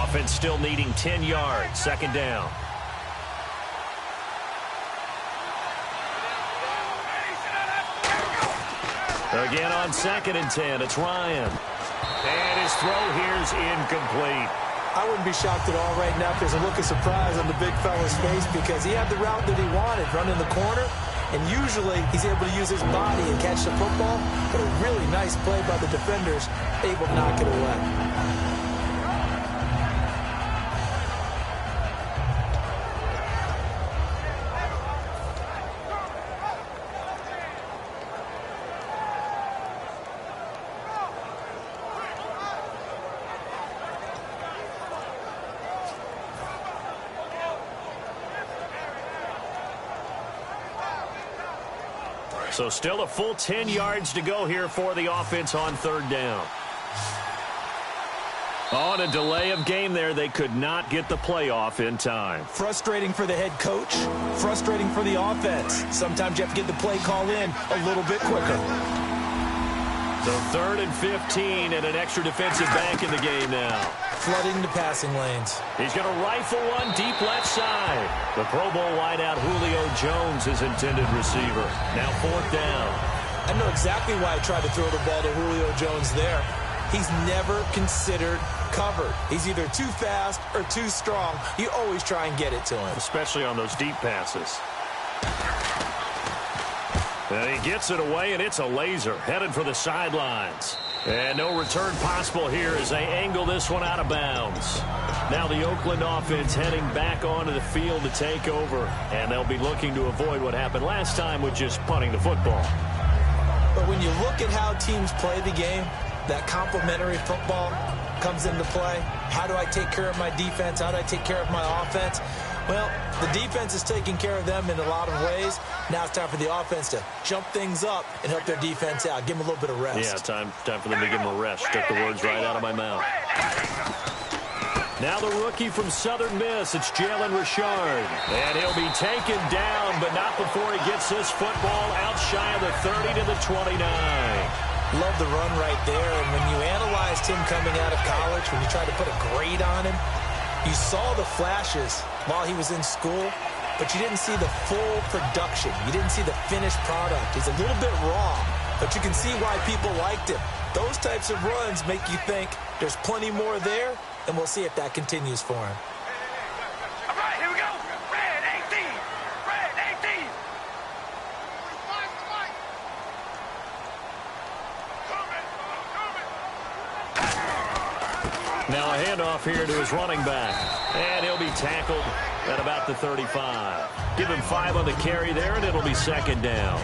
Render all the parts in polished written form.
offense still needing 10 yards. Second down. Again on 2nd and 10, it's Ryan. And his throw here's incomplete. I wouldn't be shocked at all right now if there's a look of surprise on the big fella's face because he had the route that he wanted, running the corner, and usually he's able to use his body and catch the football, but a really nice play by the defenders, able to knock it away. So still a full 10 yards to go here for the offense on 3rd down. On a delay of game there, they could not get the play off in time. Frustrating for the head coach, frustrating for the offense. Sometimes you have to get the play call in a little bit quicker. So 3rd and 15 and an extra defensive back in the game now. Flooding the passing lanes. He's going to rifle one deep left side. The Pro Bowl wideout Julio Jones, his intended receiver. Now 4th down. I know exactly why I tried to throw the ball to Julio Jones there. He's never considered covered. He's either too fast or too strong. You always try and get it to him. Especially on those deep passes. And he gets it away, and it's a laser headed for the sidelines. And no return possible here as they angle this one out of bounds. Now the Oakland offense heading back onto the field to take over. And they'll be looking to avoid what happened last time with just punting the football. But when you look at how teams play the game, that complementary football comes into play. How do I take care of my defense? How do I take care of my offense? Well, the defense is taking care of them in a lot of ways. Now it's time for the offense to jump things up and help their defense out. Give them a little bit of rest. Yeah, time for them to give them a rest. Took the words right out of my mouth. Now the rookie from Southern Miss, it's Jalen Richard. And he'll be taken down, but not before he gets this football out shy of the 30 to the 29. Love the run right there. And when you analyzed him coming out of college, when you tried to put a grade on him, you saw the flashes while he was in school, but you didn't see the full production. You didn't see the finished product. He's a little bit raw, but you can see why people liked him. Those types of runs make you think there's plenty more there, and we'll see if that continues for him. All right, here we go. Red 18. Red 18. Now a handoff here to his running back. And he'll be tackled at about the 35. Give him 5 on the carry there, and it'll be 2nd down.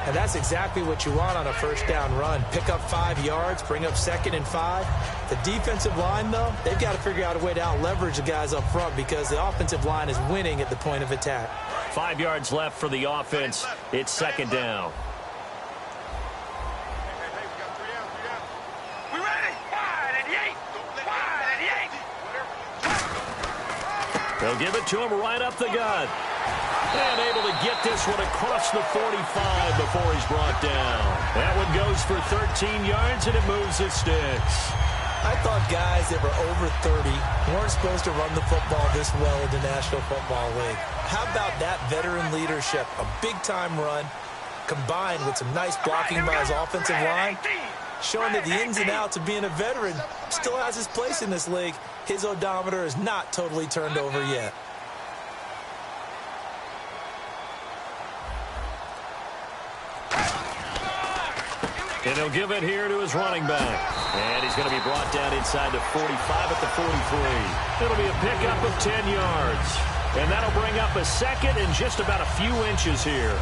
And that's exactly what you want on a 1st down run. Pick up 5 yards, bring up 2nd and 5. The defensive line, though, they've got to figure out a way to out-leverage the guys up front because the offensive line is winning at the point of attack. 5 yards left for the offense. It's 2nd down. They'll give it to him right up the gut. And able to get this one across the 45 before he's brought down. That one goes for 13 yards, and it moves the sticks. I thought guys that were over 30 weren't supposed to run the football this well in the National Football League. How about that veteran leadership? A big-time run combined with some nice blocking by his offensive line, showing that the ins and outs of being a veteran still has his place in this league. His odometer is not totally turned over yet. And he'll give it here to his running back. And he's going to be brought down inside the 45 at the 43. It'll be a pickup of 10 yards. And that'll bring up a 2nd and just about a few inches here.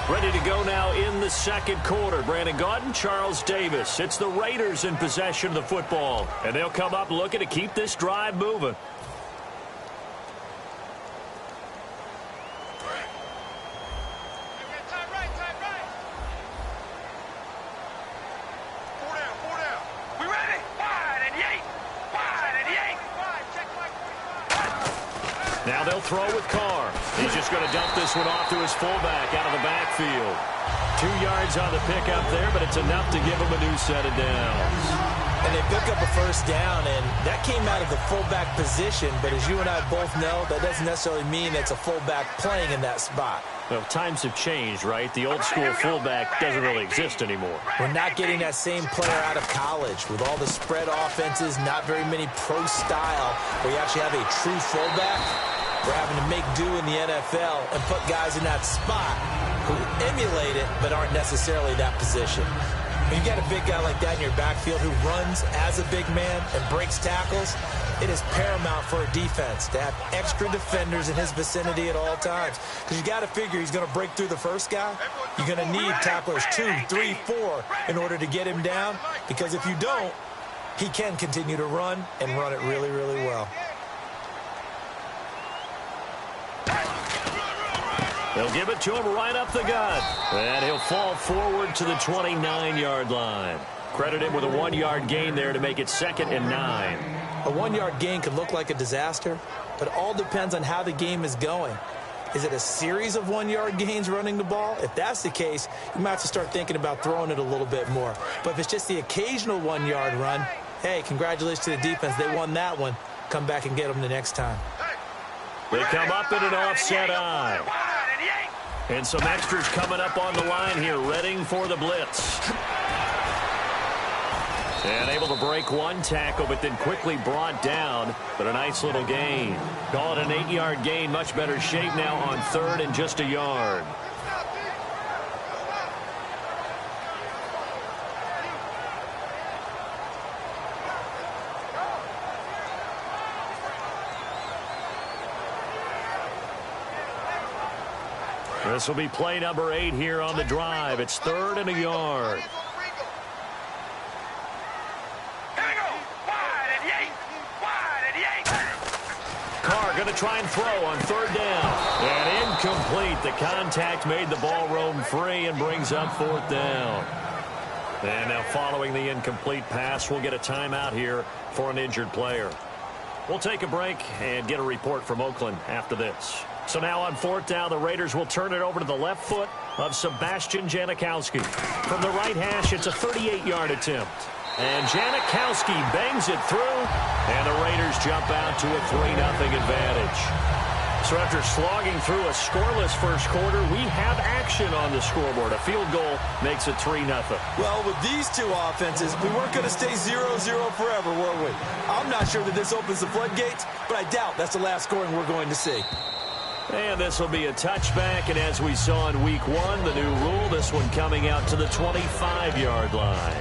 Ready to go now in the 2nd quarter. Brandon Gaudin, Charles Davis. It's the Raiders in possession of the football. And they'll come up looking to keep this drive moving. Now they'll throw with Carr. He's just going to dump this one off to his fullback out of the backfield. 2 yards on the pickup there, but it's enough to give him a new set of downs. And they pick up a first down, and that came out of the fullback position. But as you and I both know, that doesn't necessarily mean it's a fullback playing in that spot. Well, times have changed, right? The old school fullback doesn't really exist anymore. We're not getting that same player out of college. With all the spread offenses, not very many pro style, where you actually have a true fullback. We're having to make do in the NFL and put guys in that spot who emulate it but aren't necessarily that position. When you got a big guy like that in your backfield who runs as a big man and breaks tackles, it is paramount for a defense to have extra defenders in his vicinity at all times. Because you got to figure he's going to break through the first guy. You're going to need tacklers 2, 3, 4 in order to get him down. Because if you don't, he can continue to run and run it really, really well. They'll give it to him right up the gut. And he'll fall forward to the 29-yard line. Credit him with a 1-yard gain there to make it 2nd and 9. A 1-yard gain could look like a disaster, but it all depends on how the game is going. Is it a series of 1-yard gains running the ball? If that's the case, you might have to start thinking about throwing it a little bit more. But if it's just the occasional 1-yard run, hey, congratulations to the defense. They won that one. Come back and get them the next time. They come up in an offset eye. And some extras coming up on the line here, readying for the blitz. And able to break one tackle, but then quickly brought down. But a nice little gain. Call it an 8-yard gain. Much better shape now on 3rd and just a yard. This will be play number 8 here on the drive. It's 3rd and a yard. Carr going to try and throw on 3rd down. And incomplete. The contact made the ball roam free and brings up 4th down. And now following the incomplete pass, we'll get a timeout here for an injured player. We'll take a break and get a report from Oakland after this. So now on 4th down, the Raiders will turn it over to the left foot of Sebastian Janikowski. From the right hash, it's a 38-yard attempt. And Janikowski bangs it through, and the Raiders jump out to a 3-0 advantage. So after slogging through a scoreless first quarter, we have action on the scoreboard. A field goal makes it 3-0. Well, with these two offenses, we weren't going to stay 0-0 forever, were we? I'm not sure that this opens the floodgates, but I doubt that's the last scoring we're going to see. And this will be a touchback, and as we saw in week 1, the new rule, this one coming out to the 25-yard line.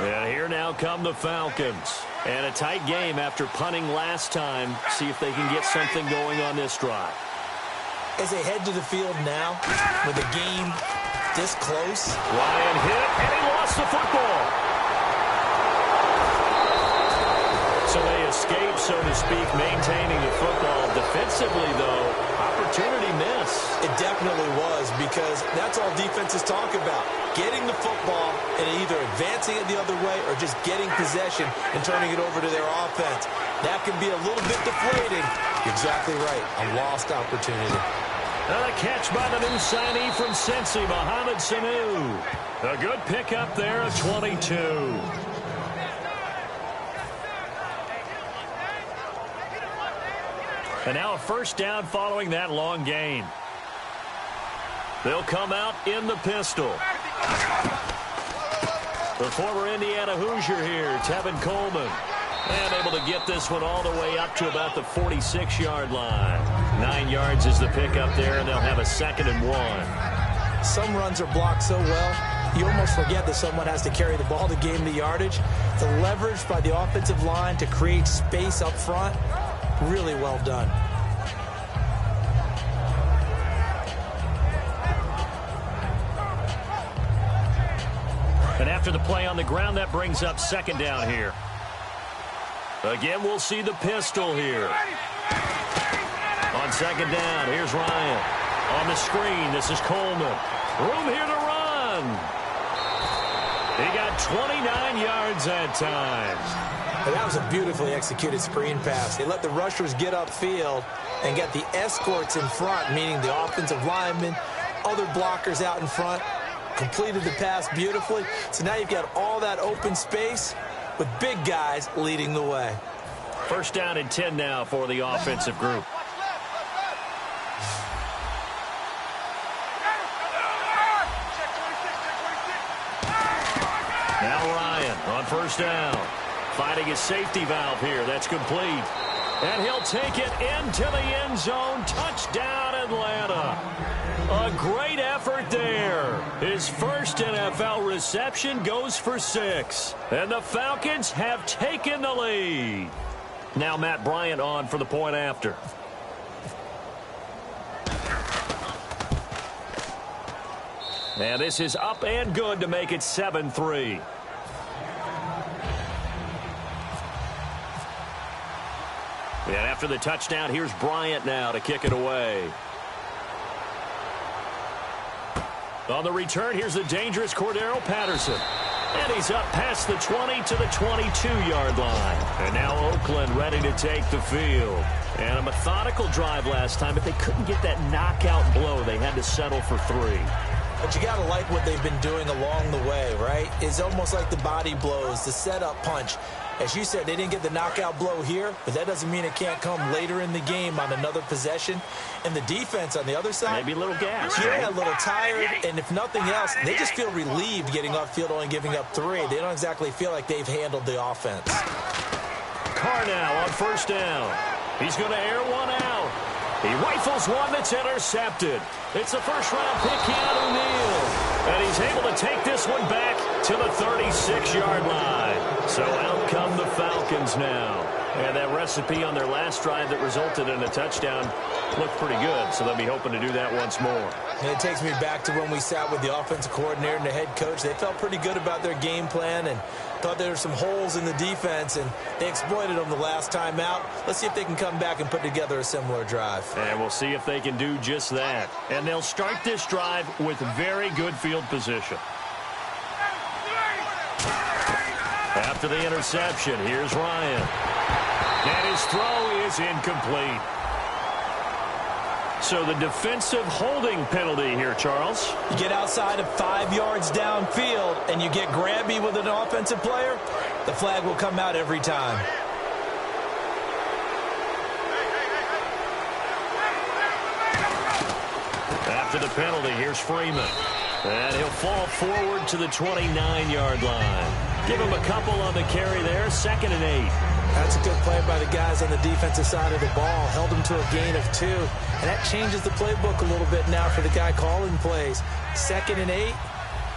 And here now come the Falcons. And a tight game after punting last time. See if they can get something going on this drive. As they head to the field now, with the game this close. Ryan hit, and he lost the football. So they escape, so to speak, maintaining the football. Defensively, though, opportunity miss. It definitely was, because that's all defenses talk about. Getting the football and either advancing it the other way or just getting possession and turning it over to their offense. That can be a little bit deflating. You're exactly right. A lost opportunity. And a catch by the new signee from Cincy, Mohamed Sanu. A good pickup there of 22. And now a first down following that long gain. They'll come out in the pistol. The former Indiana Hoosier here, Tevin Coleman. And able to get this one all the way up to about the 46-yard line. 9 yards is the pickup there, and they'll have a 2nd and 1. Some runs are blocked so well, you almost forget that someone has to carry the ball to gain the yardage. The leverage by the offensive line to create space up front, really well done. And after the play on the ground, that brings up 2nd down here. Again, we'll see the pistol here. On on second down. Here's Ryan. On the screen, this is Coleman. Room here to run. He got 29 yards that time. And that was a beautifully executed screen pass. They let the rushers get upfield and get the escorts in front, meaning the offensive linemen, other blockers out in front, completed the pass beautifully. So now you've got all that open space with big guys leading the way. First down and 10 now for the offensive group. Now Ryan on first down. Finding his safety valve here. That's complete. And he'll take it into the end zone. Touchdown, Atlanta. A great effort there. His first NFL reception goes for 6. And the Falcons have taken the lead. Now Matt Bryant on for the point after. And this is up and good to make it 7-3. And after the touchdown, here's Bryant now to kick it away. On the return, here's the dangerous Cordero Patterson. And he's up past the 20 to the 22-yard line. And now Oakland ready to take the field. And a methodical drive last time, but they couldn't get that knockout blow. They had to settle for 3. But you got to like what they've been doing along the way, right? It's almost like the body blows, the setup punch. As you said, they didn't get the knockout blow here, but that doesn't mean it can't come later in the game on another possession. And the defense on the other side, maybe a little gas. Yeah, a little tired, and if nothing else, they just feel relieved getting upfield, only giving up 3. They don't exactly feel like they've handled the offense. Carr now on first down. He's going to air one out. He rifles one that's intercepted. It's a first-round pick, Keanu Neal. And he's able to take this one back to the 36-yard line. So out come the Falcons now. And that recipe on their last drive that resulted in a touchdown looked pretty good, so they'll be hoping to do that once more. And it takes me back to when we sat with the offensive coordinator and the head coach. They felt pretty good about their game plan and thought there were some holes in the defense, and they exploited them the last time out. Let's see if they can come back and put together a similar drive. And we'll see if they can do just that. And they'll start this drive with very good field position. After the interception, here's Ryan. And his throw is incomplete. So the defensive holding penalty here, Charles. You get outside of 5 yards downfield and you get grabby with an offensive player, the flag will come out every time. After the penalty, here's Freeman. And he'll fall forward to the 29-yard line. Give him a couple on the carry there, 2nd and 8. That's a good play by the guys on the defensive side of the ball. Held him to a gain of 2. And that changes the playbook a little bit now for the guy calling plays. 2nd and 8.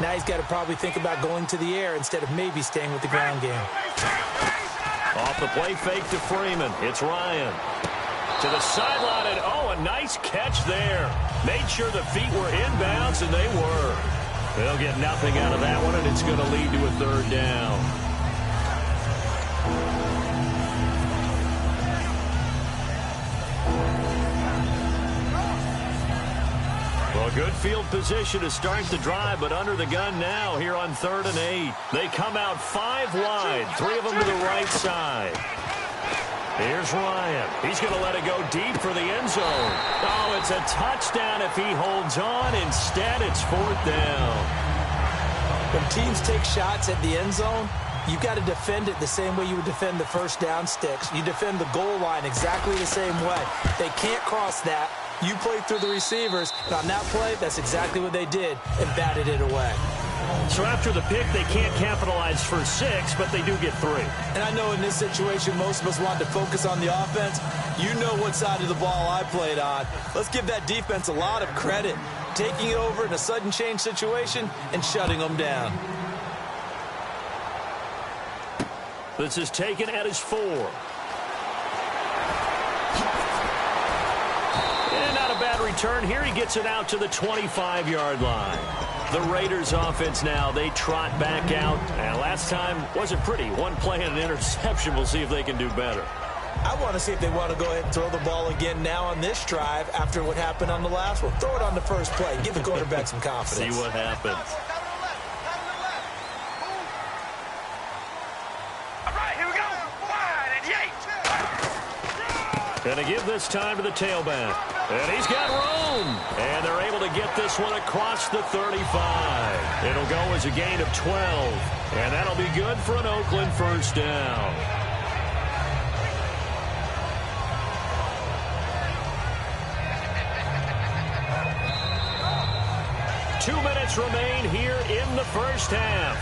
Now he's got to probably think about going to the air instead of maybe staying with the ground game. Off the play fake to Freeman. It's Ryan. To the sideline, and a nice catch there. Made sure the feet were inbounds, and they were. They'll get nothing out of that one, and it's going to lead to a 3rd down. Well, good field position to start the drive, but under the gun now here on 3rd and 8. They come out 5 wide, 3 of them to the right side. Here's Ryan. He's going to let it go deep for the end zone. Oh, it's a touchdown if he holds on. Instead, it's 4th down. When teams take shots at the end zone, you've got to defend it the same way you would defend the first down sticks. You defend the goal line exactly the same way. They can't cross that. You play through the receivers. And on that play, that's exactly what they did and batted it away. So after the pick, they can't capitalize for 6, but they do get 3. And I know in this situation, most of us want to focus on the offense. You know what side of the ball I played on. Let's give that defense a lot of credit. Taking it over in a sudden change situation and shutting them down. This is taken at his 4. And not a bad return here. He gets it out to the 25-yard line. The Raiders offense now, they trot back out. And last time wasn't pretty. One play and an interception. We'll see if they can do better. I want to see if they want to go ahead and throw the ball again now on this drive after what happened on the last one. Throw it on the first play. Give the quarterback some confidence. See what happens. All right, here we go. Wide and Yates. Going to give this time to the tailback. And he's got room. And they're able to get this one across the 35. It'll go as a gain of 12. And that'll be good for an Oakland first down. Two minutes remain here in the first half.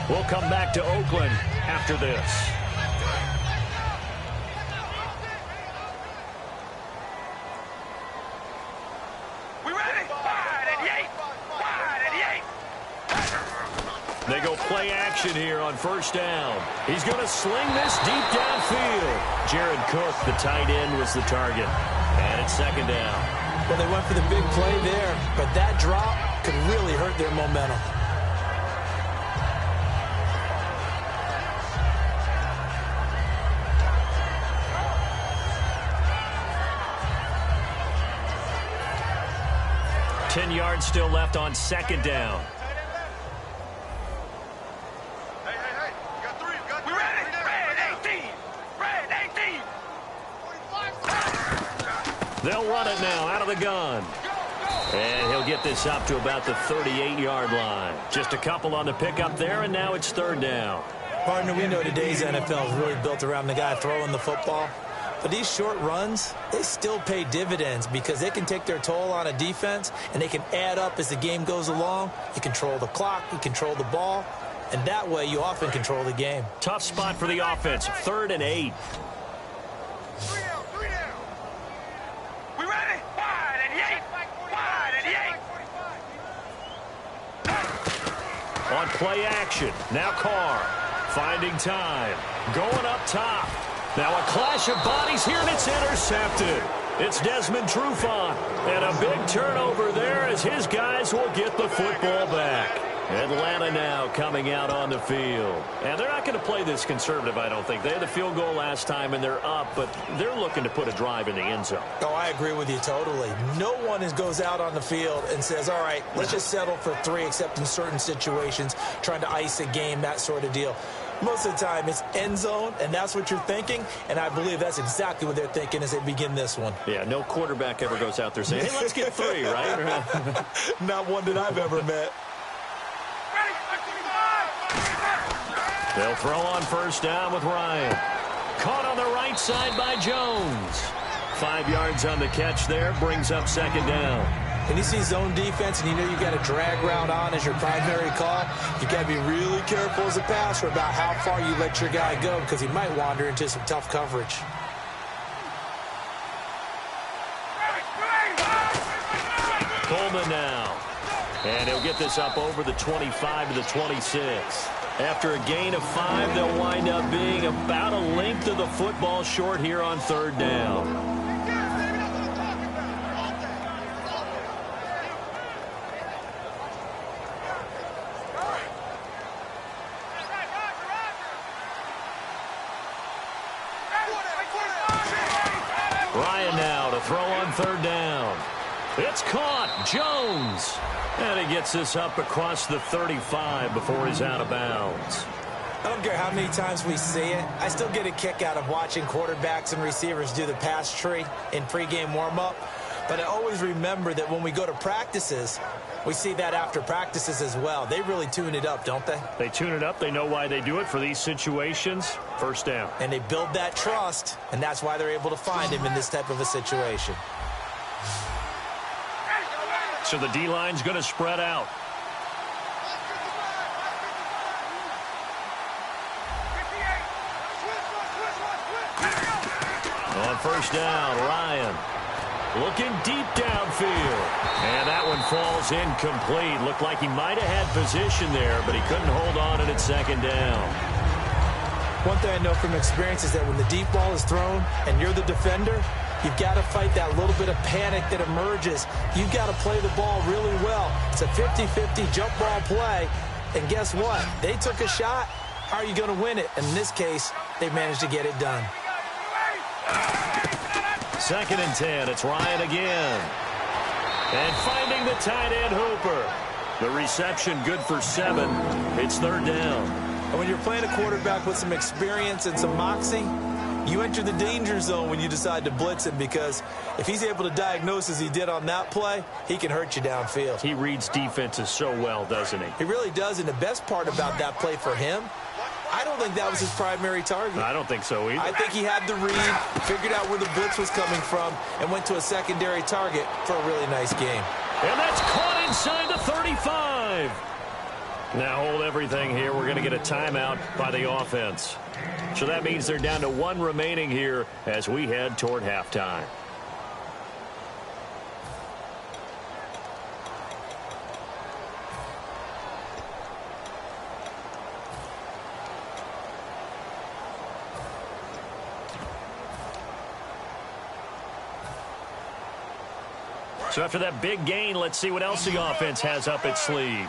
We'll come back to Oakland after this. We ready? Wide and Yates. Wide and Yates. They go play action here on first down. He's going to sling this deep downfield. Jared Cook, the tight end, was the target. And it's second down. Well, they went for the big play there, but that drop could really hurt their momentum. Ten yards still left on second down. Hey, you got three. We ready? Red 18. Red 18. They'll run it now out of the gun. And he'll get this up to about the 38-yard line. Just a couple on the pickup there, and now it's third down. Partner, we know today's NFL is really built around the guy throwing the football. But these short runs, they still pay dividends because they can take their toll on a defense, and they can add up as the game goes along. You control the clock, you control the ball, and that way you often control the game. Tough spot for the offense, 3rd and 8. Three down. We ready? Wide and Yates. Wide and Yates. On play action, now Carr finding time, going up top. Now a clash of bodies here, and it's intercepted. It's Desmond Trufant, and a big turnover there as his guys will get the football back. Atlanta now coming out on the field. And they're not going to play this conservative, I don't think. They had the field goal last time, and they're up, but they're looking to put a drive in the end zone. Oh, I agree with you totally. No one goes out on the field and says, all right, let's just settle for 3, except in certain situations, trying to ice a game, that sort of deal. Most of the time, it's end zone, and that's what you're thinking, and I believe that's exactly what they're thinking as they begin this one. Yeah, no quarterback ever goes out there saying, hey, let's get 3, right? Not one that I've ever met. They'll throw on first down with Ryan. Caught on the right side by Jones. 5 yards on the catch there, brings up second down. When you see zone defense and you know you got a drag route on as your primary call, you got to be really careful as a passer about how far you let your guy go because he might wander into some tough coverage. Coleman now. And he'll get this up over the 25 to the 26. After a gain of 5, they'll wind up being about a length of the football short here on third down. Ryan now to throw on third down. It's caught. Jones. And he gets this up across the 35 before he's out of bounds. I don't care how many times we see it. I still get a kick out of watching quarterbacks and receivers do the pass tree in pregame warm-up. But I always remember that when we go to practices, we see that after practices as well. They really tune it up, don't they? They tune it up. They know why they do it for these situations. First down. And they build that trust, and that's why they're able to find him in this type of a situation. So the D-line's going to spread out. On first down, Ryan looking deep downfield. And that one falls incomplete. Looked like he might have had position there, but he couldn't hold on at second down. One thing I know from experience is that when the deep ball is thrown and you're the defender, you've got to fight that little bit of panic that emerges. You've got to play the ball really well. It's a 50-50 jump ball play. And guess what? They took a shot. How are you going to win it? And in this case, they managed to get it done. 2nd and 10. It's Ryan again. And finding the tight end Hooper. The reception good for 7. It's 3rd down. And when you're playing a quarterback with some experience and some moxie, you enter the danger zone when you decide to blitz him, because if he's able to diagnose as he did on that play, he can hurt you downfield. He reads defenses so well, doesn't he? He really does, and the best part about that play for him, I don't think that was his primary target. I don't think so either. I think he had the read, figured out where the blitz was coming from, and went to a secondary target for a really nice game. And that's caught inside the 35. Now hold everything here. We're going to get a timeout by the offense. So that means they're down to 1 remaining here as we head toward halftime. So after that big gain, let's see what else the offense has up its sleeve.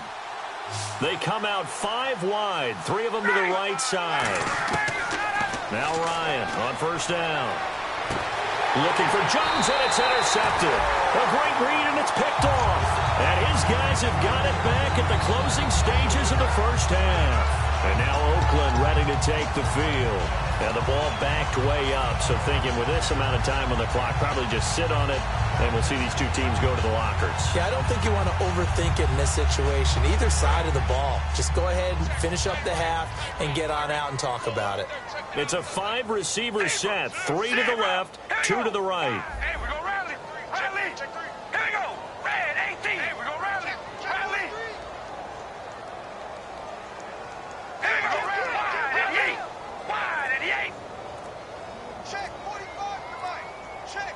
They come out 5 wide, 3 of them to the right side. Now Ryan on 1st down. Looking for Jones, and it's intercepted. A great read, and it's picked off. And his guys have got it back at the closing stages of the 1st half. And now Oakland ready to take the field. And the ball backed way up, so thinking with this amount of time on the clock, probably just sit on it, and we'll see these two teams go to the lockers. Yeah, I don't think you want to overthink it in this situation. Either side of the ball. Just go ahead and finish up the half and get on out and talk about it. It's a 5-receiver set. 3 to the left, 2 to the right. Hey, we go rally. Rally. Here we go. Red 18. Hey, we go rally. Rally. Here we go. Wide 88. Wide 88. Check 45 to right. Check.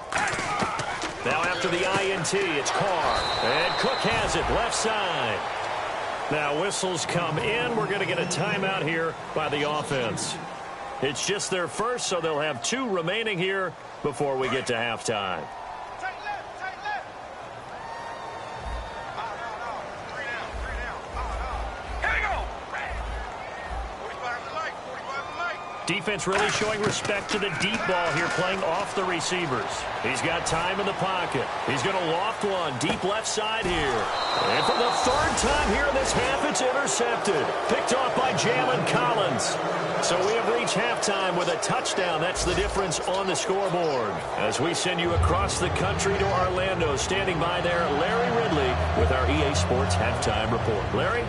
Now after the INT, it's Carr. And Cook has it left side. Now whistles come in. We're going to get a timeout here by the offense. It's just their first, so they'll have 2 remaining here before we get to halftime. Take left. Take left. No. 3 down. Here we go. Red. 45 to light. 45 to light. Defense really showing respect to the deep ball here, playing off the receivers. He's got time in the pocket. He's going to loft one deep left side here. And for the 3rd time here in this half, it's intercepted. Picked off by Jalen Collins. So we have reached halftime with a touchdown. That's the difference on the scoreboard. As we send you across the country to Orlando, standing by there, Larry Ridley with our EA Sports halftime report. Larry?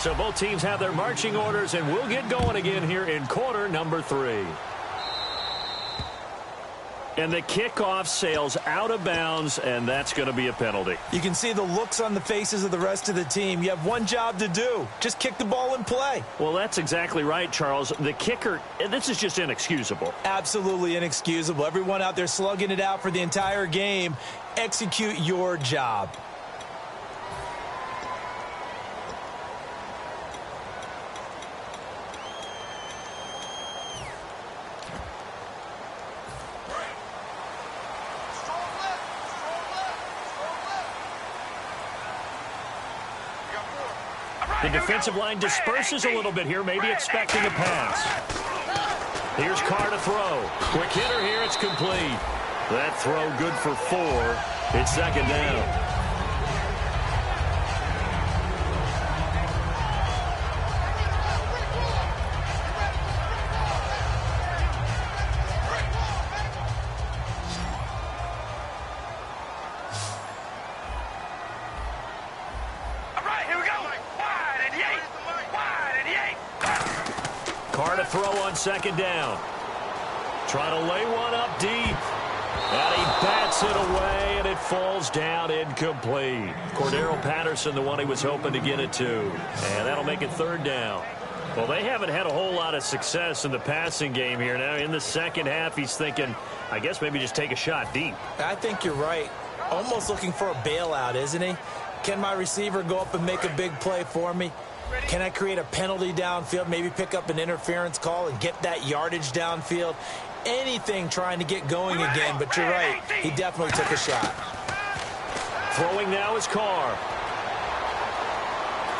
So both teams have their marching orders, and we'll get going again here in quarter number 3. And the kickoff sails out of bounds, and that's going to be a penalty. You can see the looks on the faces of the rest of the team. You have one job to do. Just kick the ball and play. Well, that's exactly right, Charles. The kicker, this is just inexcusable. Absolutely inexcusable. Everyone out there slugging it out for the entire game. Execute your job. The defensive line disperses a little bit here, maybe expecting a pass. Here's Carr to throw. Quick hitter here, it's complete. That throw good for 4. It's 2nd down. Carr to throw on 2nd down. Trying to lay one up deep. And he bats it away, and it falls down incomplete. Cordero Patterson, the one he was hoping to get it to. And that'll make it 3rd down. Well, they haven't had a whole lot of success in the passing game here. Now, in the 2nd half, he's thinking, I guess maybe just take a shot deep. I think you're right. Almost looking for a bailout, isn't he? Can my receiver go up and make a big play for me? Can I create a penalty downfield, maybe pick up an interference call and get that yardage downfield? Anything trying to get going again, but you're right. He definitely took a shot. Throwing now is Carr.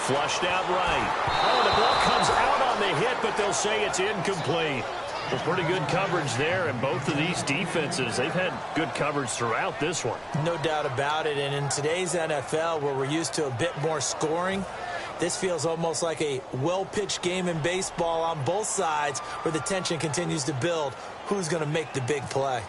Flushed out right. Oh, the ball comes out on the hit, but they'll say it's incomplete. Well, pretty good coverage there, and both of these defenses, they've had good coverage throughout this one. No doubt about it, and in today's NFL, where we're used to a bit more scoring, this feels almost like a well-pitched game in baseball on both sides where the tension continues to build. Who's going to make the big play?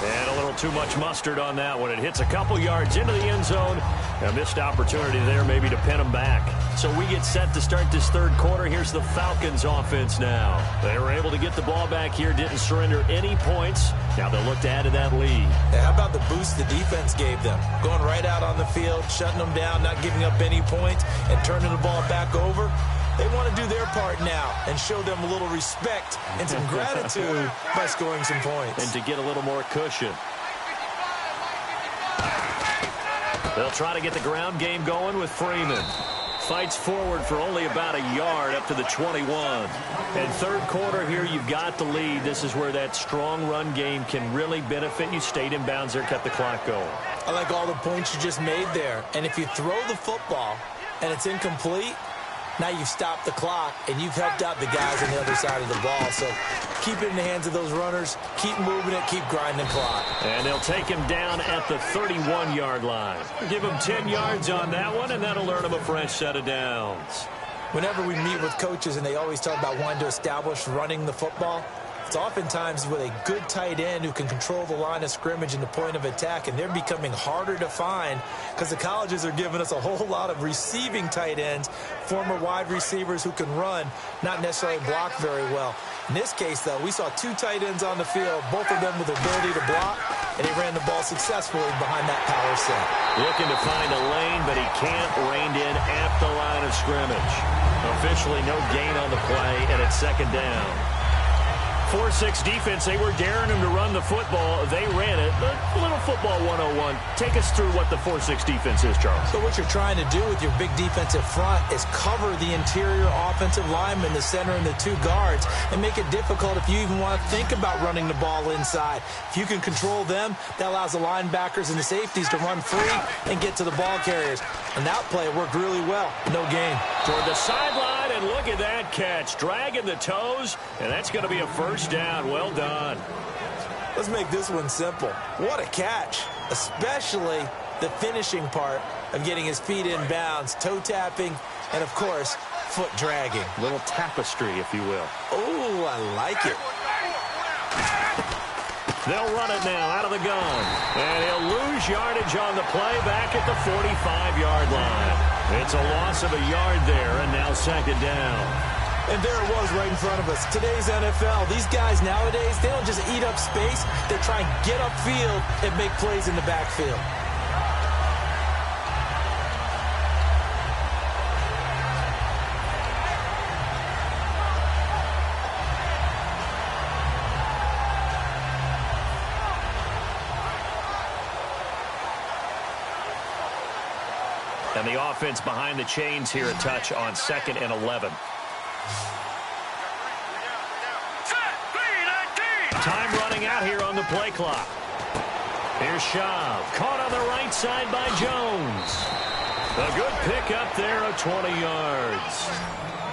And a little too much mustard on that one. It hits a couple yards into the end zone. A missed opportunity there maybe to pin them back. So we get set to start this third quarter. Here's the Falcons offense now. They were able to get the ball back here, didn't surrender any points. Now they'll look to add to that lead. Yeah, how about the boost the defense gave them? Going right out on the field, shutting them down, not giving up any points, and turning the ball back over. They want to do their part now and show them a little respect and some gratitude by scoring some points. And to get a little more cushion. They'll try to get the ground game going with Freeman. Fights forward for only about a yard up to the 21. And third quarter here, you've got the lead. This is where that strong run game can really benefit you. Stayed in bounds there, kept the clock going. I like all the points you just made there. And if you throw the football and it's incomplete, now you've stopped the clock, and you've helped out the guys on the other side of the ball. So keep it in the hands of those runners. Keep moving it. Keep grinding the clock. And they'll take him down at the 31-yard line. Give him 10 yards on that one, and that'll earn him a fresh set of downs. Whenever we meet with coaches and they always talk about wanting to establish running the football, it's oftentimes with a good tight end who can control the line of scrimmage and the point of attack, and they're becoming harder to find because the colleges are giving us a whole lot of receiving tight ends, former wide receivers who can run, not necessarily block very well. In this case, though, we saw two tight ends on the field, both of them with the ability to block, and they ran the ball successfully behind that power set. Looking to find a lane, but he can't rein in at the line of scrimmage. Officially no gain on the play, and it's second down. 4-6 defense, they were daring him to run the football. They ran it. A little football 101. Take us through what the 4-6 defense is, Charles. So what you're trying to do with your big defensive front is cover the interior offensive lineman, the center, and the two guards, and make it difficult if you even want to think about running the ball inside. If you can control them, that allows the linebackers and the safeties to run free and get to the ball carriers. And that play worked really well. No gain. Toward the sideline, and look at that catch. Dragging the toes, and that's going to be a first down. Well done. Let's make this one simple. What a catch, especially the finishing part of getting his feet in bounds, toe tapping, and, of course, foot dragging. Little tapestry, if you will. Oh, I like it. They'll run it now out of the gun. And he'll lose yardage on the play back at the 45-yard line. It's a loss of a yard there, and now second down. And there it was right in front of us. Today's NFL, these guys nowadays, they don't just eat up space. They try and get upfield and make plays in the backfield. And the offense behind the chains here, a touch on 2nd and 11. Time running out here on the play clock. Here's Schaub. Caught on the right side by Jones. A good pick up there of 20 yards.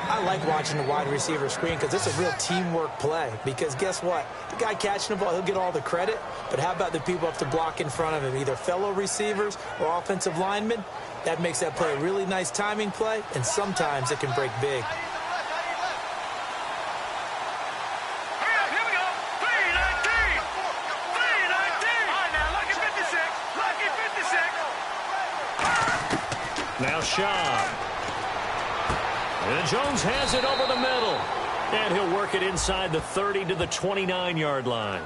I like watching the wide receiver screen because it's a real teamwork play. Because guess what? The guy catching the ball, he'll get all the credit. But how about the people up to block in front of him, either fellow receivers or offensive linemen? That makes that play a really nice timing play, and sometimes it can break big. Now Schaub. And Jones has it over the middle. And he'll work it inside the 30 to the 29-yard line.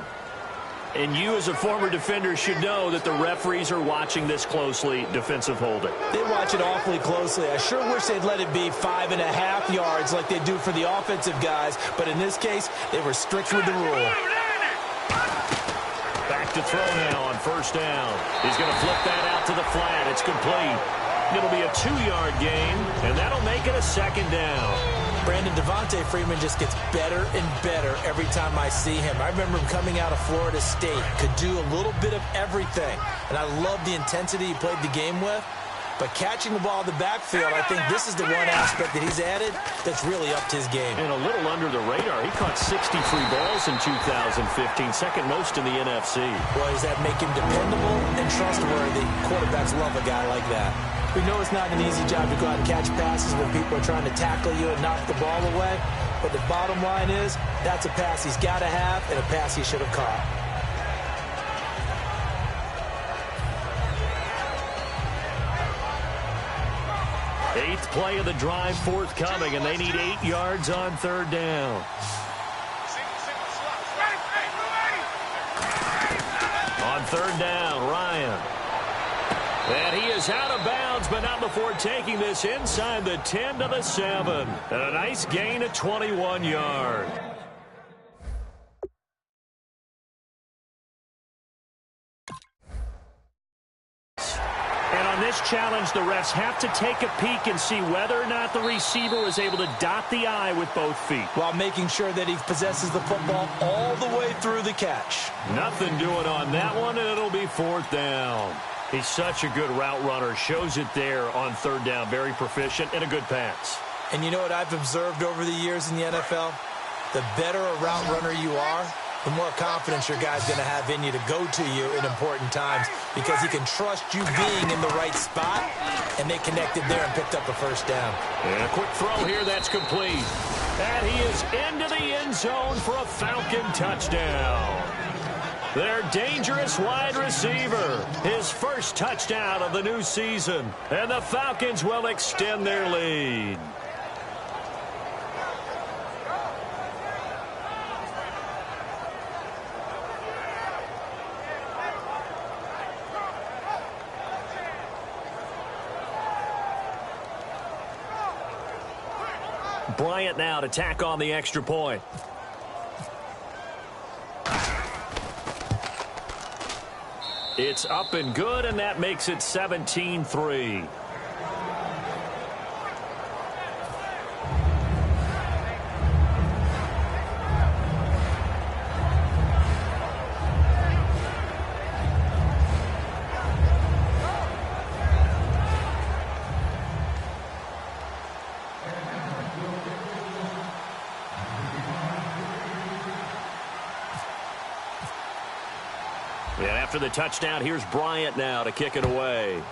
And you as a former defender should know that the referees are watching this closely, defensive holding. They watch it awfully closely. I sure wish they'd let it be 5.5 yards like they do for the offensive guys. But in this case, they were strict with the rule. Back to throw now on first down. He's going to flip that out to the flat. It's complete. It'll be a 2-yard gain, and that'll make it a second down. Brandon, Devontae Freeman just gets better and better every time I see him. I remember him coming out of Florida State, could do a little bit of everything. And I love the intensity he played the game with. But catching the ball in the backfield, I think this is the one aspect that he's added that's really upped his game. And a little under the radar. He caught 63 balls in 2015, second most in the NFC. Well, does that make him dependable and trustworthy? Quarterbacks love a guy like that. We know it's not an easy job to go out and catch passes when people are trying to tackle you and knock the ball away. But the bottom line is, that's a pass he's got to have and a pass he should have caught. Eighth play of the drive forthcoming, and they need 8 yards on third down. On third down, Ryan. And he is out of bounds, but not before taking this inside the 10 to the 7. And a nice gain of 21 yards. And on this challenge, the refs have to take a peek and see whether or not the receiver was able to dot the I with both feet, while making sure that he possesses the football all the way through the catch. Nothing doing on that one, and it'll be fourth down. He's such a good route runner. Shows it there on third down. Very proficient and a good pass. And you know what I've observed over the years in the NFL? The better a route runner you are, the more confidence your guy's going to have in you to go to you in important times, because he can trust you being in the right spot, and they connected there and picked up a first down. And a quick throw here that's complete. And he is into the end zone for a Falcon touchdown. Their dangerous wide receiver, his first touchdown of the new season, and the Falcons will extend their lead. Bryant now to tack on the extra point. It's up and good, and that makes it 17-3. And after the touchdown, here's Bryant now to kick it away.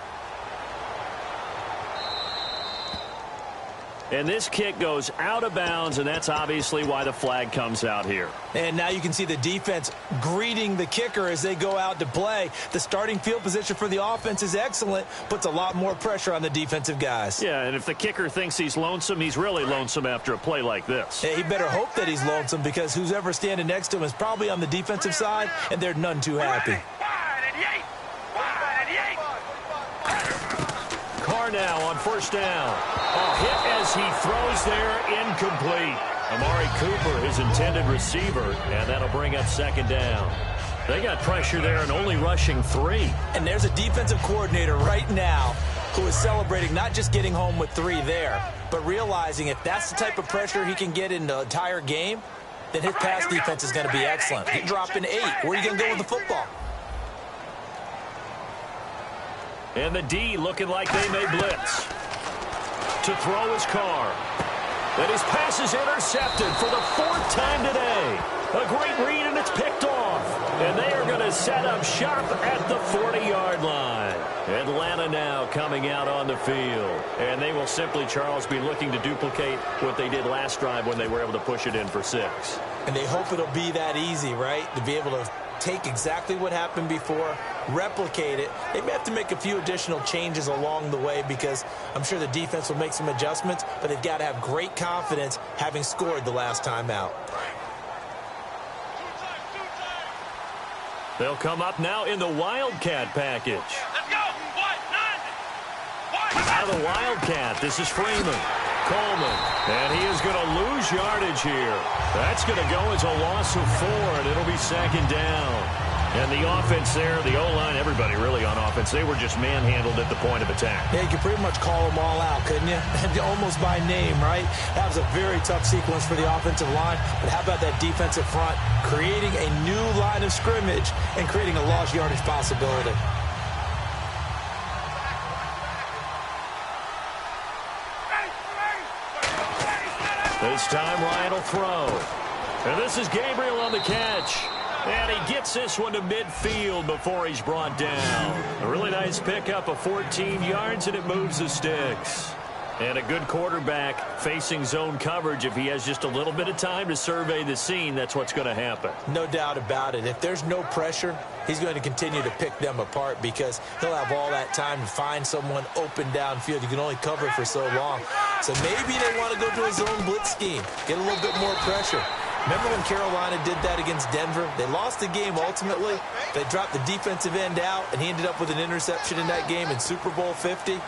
And this kick goes out of bounds, and that's obviously why the flag comes out here. And now you can see the defense greeting the kicker as they go out to play. The starting field position for the offense is excellent, puts a lot more pressure on the defensive guys. Yeah, and if the kicker thinks he's lonesome, he's really lonesome after a play like this. Yeah, he better hope that he's lonesome, because who's ever standing next to him is probably on the defensive side, and they're none too happy. Carr now on first down. A hit as he throws there, incomplete. Amari Cooper, his intended receiver, and that'll bring up second down. They got pressure there and only rushing 3. And there's a defensive coordinator right now who is celebrating not just getting home with 3 there, but realizing if that's the type of pressure he can get in the entire game, then his pass defense is going to be excellent. He dropped an 8. Where are you going to go with the football? And the D looking like they may blitz. To throw his Carr. And his pass is intercepted for the 4th time today. A great read, and it's picked off. And they are going to set up shop at the 40-yard line. Atlanta now coming out on the field. And they will simply, Charles, be looking to duplicate what they did last drive when they were able to push it in for 6. And they hope it'll be that easy, right? To be able to take exactly what happened before, replicate it. They may have to make a few additional changes along the way, because I'm sure the defense will make some adjustments, but they've got to have great confidence having scored the last time out. They'll come up now in the Wildcat package. Let's go. Out of the Wildcat, this is Freeman. Coleman, and he is going to lose yardage here. That's going to go as a loss of 4, and it'll be second down. And the offense there, the O-line, everybody really on offense, they were just manhandled at the point of attack. Yeah, you could pretty much call them all out, couldn't you? Almost by name, right? That was a very tough sequence for the offensive line. But how about that defensive front? Creating a new line of scrimmage and creating a lost yardage possibility. This time Ryan will throw. And this is Gabriel on the catch. And he gets this one to midfield before he's brought down. A really nice pickup of 14 yards, and it moves the sticks. And a good quarterback facing zone coverage. If he has just a little bit of time to survey the scene, that's what's going to happen. No doubt about it. If there's no pressure, he's going to continue to pick them apart because he'll have all that time to find someone open downfield. You can only cover for so long. So maybe they want to go to a zone blitz scheme, get a little bit more pressure. Remember when Carolina did that against Denver? They lost the game ultimately. They dropped the defensive end out, and he ended up with an interception in that game in Super Bowl 50.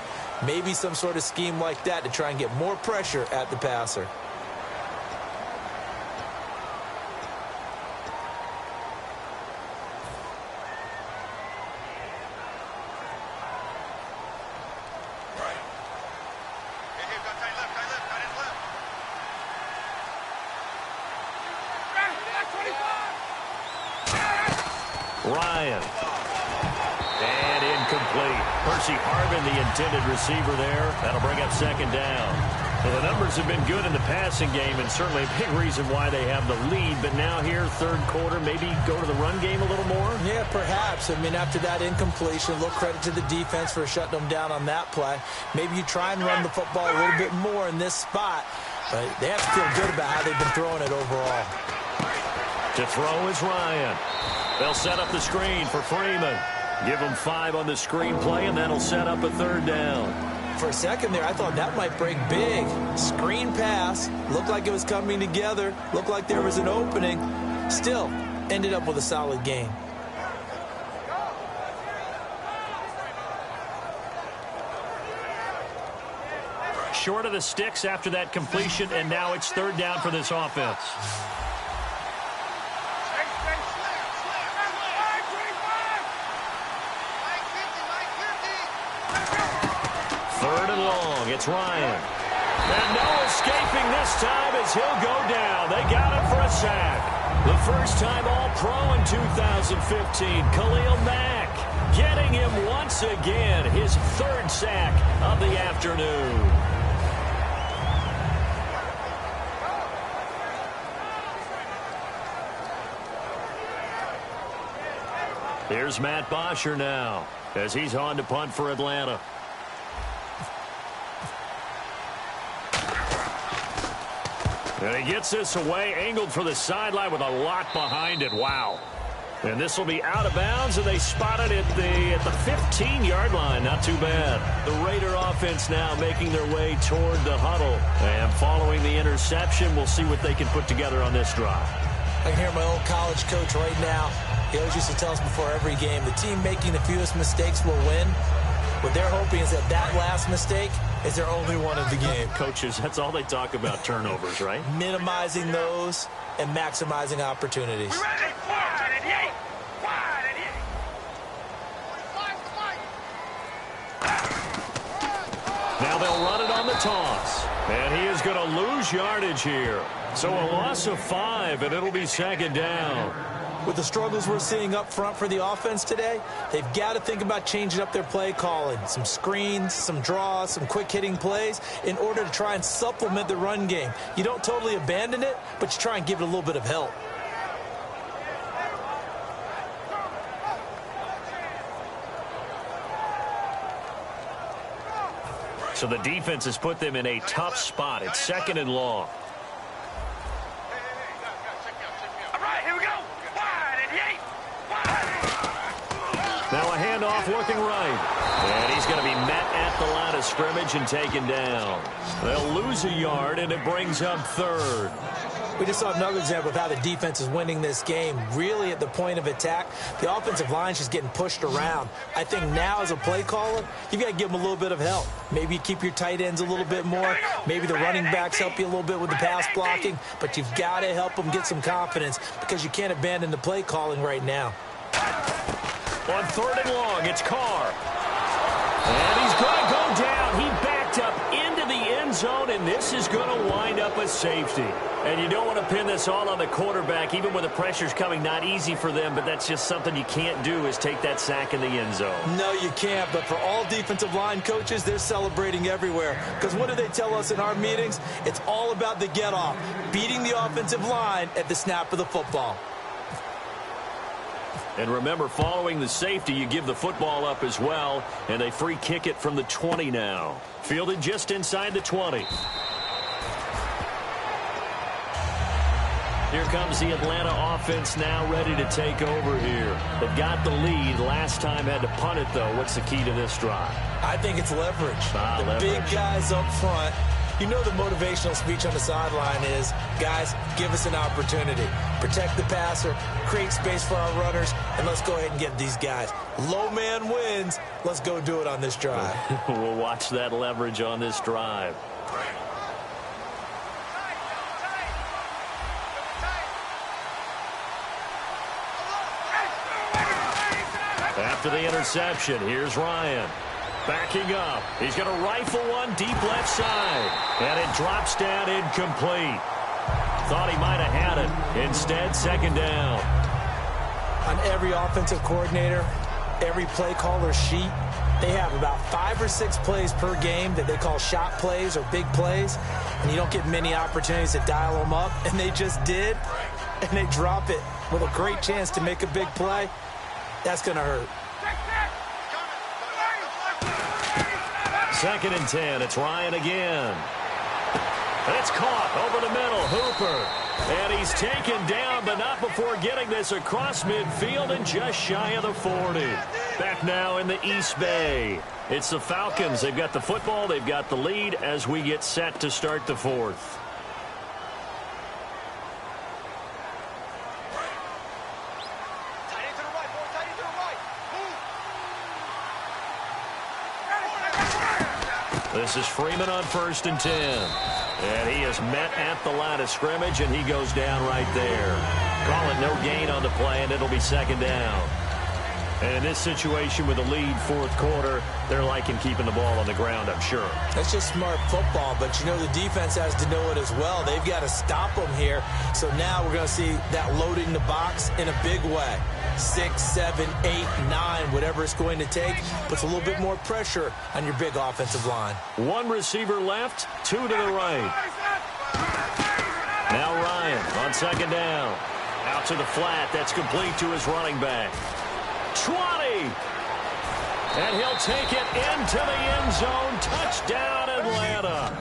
Maybe some sort of scheme like that to try and get more pressure at the passer. Ryan. And incomplete. Percy Harvin, the intended receiver there. That'll bring up second down. Well, the numbers have been good in the passing game, and certainly a big reason why they have the lead. But now here, third quarter, maybe go to the run game a little more? Yeah, perhaps. I mean, after that incompletion, a little credit to the defense for shutting them down on that play. Maybe you try and run the football a little bit more in this spot. But they have to feel good about how they've been throwing it overall. To throw is Ryan. They'll set up the screen for Freeman. Give him 5 on the screen play, and that'll set up a third down. For a second there, I thought that might break big. Screen pass. Looked like it was coming together. Looked like there was an opening. Still, ended up with a solid gain. Short of the sticks after that completion, and now it's third down for this offense. It's Ryan. And no escaping this time as he'll go down. They got him for a sack. The first time All-Pro in 2015, Khalil Mack getting him once again, his third sack of the afternoon. Here's Matt Bosher now as he's on to punt for Atlanta. And he gets this away, angled for the sideline with a lot behind it. Wow. And this will be out of bounds, and they spot it at the 15-yard line. Not too bad. The Raider offense now making their way toward the huddle. And following the interception, we'll see what they can put together on this drive. I can hear my old college coach right now. He always used to tell us before every game, the team making the fewest mistakes will win. What they're hoping is that that last mistake is their only one of the game. Coaches, that's all they talk about, turnovers, right? Minimizing those and maximizing opportunities. Now they'll run it on the toss. And he is going to lose yardage here. So a loss of 5, and it'll be second down. With the struggles we're seeing up front for the offense today, they've got to think about changing up their play calling. Some screens, some draws, some quick-hitting plays in order to try and supplement the run game. You don't totally abandon it, but you try and give it a little bit of help. So the defense has put them in a tough spot. It's second and long. Now a handoff looking right. And he's going to be met at the line of scrimmage and taken down. They'll lose a yard, and it brings up third. We just saw another example of how the defense is winning this game. Really at the point of attack, the offensive line's just getting pushed around. I think now as a play caller, you've got to give them a little bit of help. Maybe you keep your tight ends a little bit more. Maybe the running backs help you a little bit with the pass blocking. But you've got to help them get some confidence because you can't abandon the play calling right now. On 3rd and long, it's Carr. And he's going to go down. He backed up into the end zone, and this is going to wind up a safety. And you don't want to pin this all on the quarterback, even when the pressure's coming. Not easy for them, but that's just something you can't do, is take that sack in the end zone. No, you can't. But for all defensive line coaches, they're celebrating everywhere. Because what do they tell us in our meetings? It's all about the get-off, beating the offensive line at the snap of the football. And remember, following the safety, you give the football up as well, and they free kick it from the 20 now. Fielded just inside the 20. Here comes the Atlanta offense now ready to take over here. They've got the lead. Last time had to punt it, though. What's the key to this drive? I think it's leverage. Big guys up front. You know the motivational speech on the sideline is, guys, give us an opportunity. Protect the passer, create space for our runners, and let's go ahead and get these guys. Low man wins. Let's go do it on this drive. We'll watch that leverage on this drive. After the interception, here's Ryan. Backing up. He's going to rifle one deep left side. And it drops down incomplete. Thought he might have had it. Instead, 2nd down. On every offensive coordinator, every play caller sheet, they have about 5 or 6 plays per game that they call shot plays or big plays. And you don't get many opportunities to dial them up. And they just did. And they drop it with a great chance to make a big play. That's going to hurt. 2nd and 10. It's Ryan again. It's caught over the middle. Hooper. And he's taken down, but not before getting this across midfield and just shy of the 40. Back now in the East Bay. It's the Falcons. They've got the football. They've got the lead as we get set to start the 4th. This is Freeman on 1st and 10. And he is met at the line of scrimmage, and he goes down right there. Call it no gain on the play, and it'll be 2nd down. And in this situation with the lead 4th quarter, they're liking keeping the ball on the ground, I'm sure. That's just smart football, but you know the defense has to know it as well. They've got to stop them here. So now we're going to see that loading the box in a big way. 6, 7, 8, 9, whatever it's going to take, puts a little bit more pressure on your big offensive line. 1 receiver left, 2 to the right. Now Ryan on 2nd down. Out to the flat. That's complete to his running back. 20. And he'll take it into the end zone. Touchdown, Atlanta.